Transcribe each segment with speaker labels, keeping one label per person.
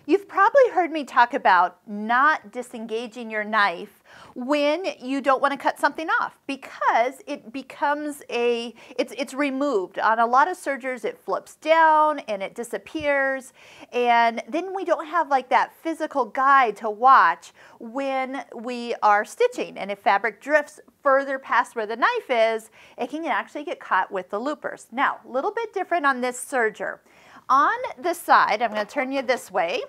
Speaker 1: You've probably heard me talk about not disengaging your knife when you don't want to cut something off because it becomes it's removed. On a lot of sergers it flips down and it disappears, and then we don't have like that physical guide to watch when we are stitching, and if fabric drifts further past where the knife is, it can actually get caught with the loopers. Now, a little bit different on this serger. On the side, I'm going to turn you this way,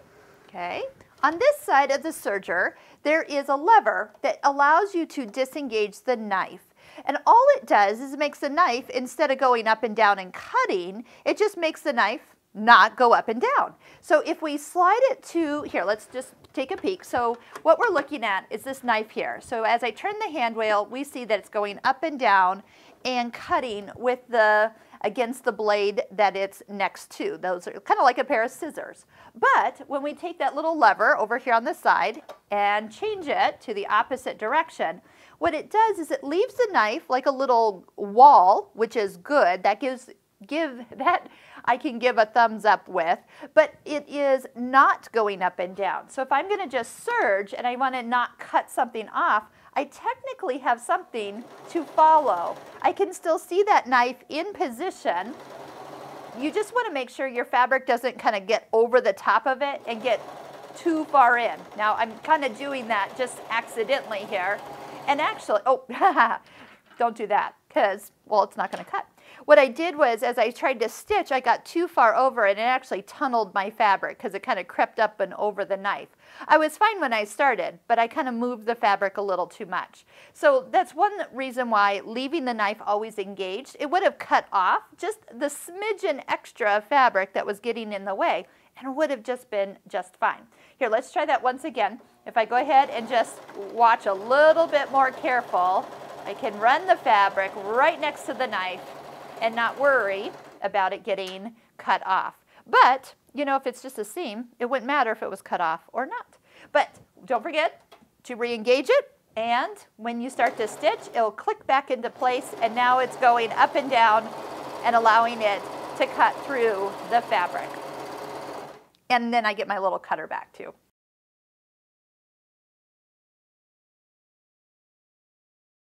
Speaker 1: okay? On this side of the serger, there is a lever that allows you to disengage the knife. And all it does is it makes the knife, instead of going up and down and cutting, it just makes the knife not go up and down. So if we slide it to, here, let's just take a peek. So what we're looking at is this knife here. So as I turn the hand wheel, we see that it's going up and down and cutting with against the blade that it's next to. Those are kind of like a pair of scissors. But when we take that little lever over here on the side and change it to the opposite direction, what it does is it leaves the knife like a little wall, which is good. That that I can give a thumbs up with, but it is not going up and down. So if I'm going to just serge and I want to not cut something off, I technically have something to follow. I can still see that knife in position. You just want to make sure your fabric doesn't kind of get over the top of it and get too far in. Now I'm kind of doing that just accidentally here. And actually, oh, don't do that because, well, it's not going to cut. What I did was, as I tried to stitch, I got too far over and it actually tunneled my fabric because it kind of crept up and over the knife. I was fine when I started, but I kind of moved the fabric a little too much. So that's one reason why leaving the knife always engaged. It would have cut off just the smidgen extra fabric that was getting in the way, and it would have just been just fine. Here, let's try that once again. If I go ahead and just watch a little bit more careful, I can run the fabric right next to the knife and not worry about it getting cut off. But, you know, if it's just a seam, it wouldn't matter if it was cut off or not. But don't forget to re-engage it, and when you start to stitch, it'll click back into place, and now it's going up and down and allowing it to cut through the fabric. And then I get my little cutter back too.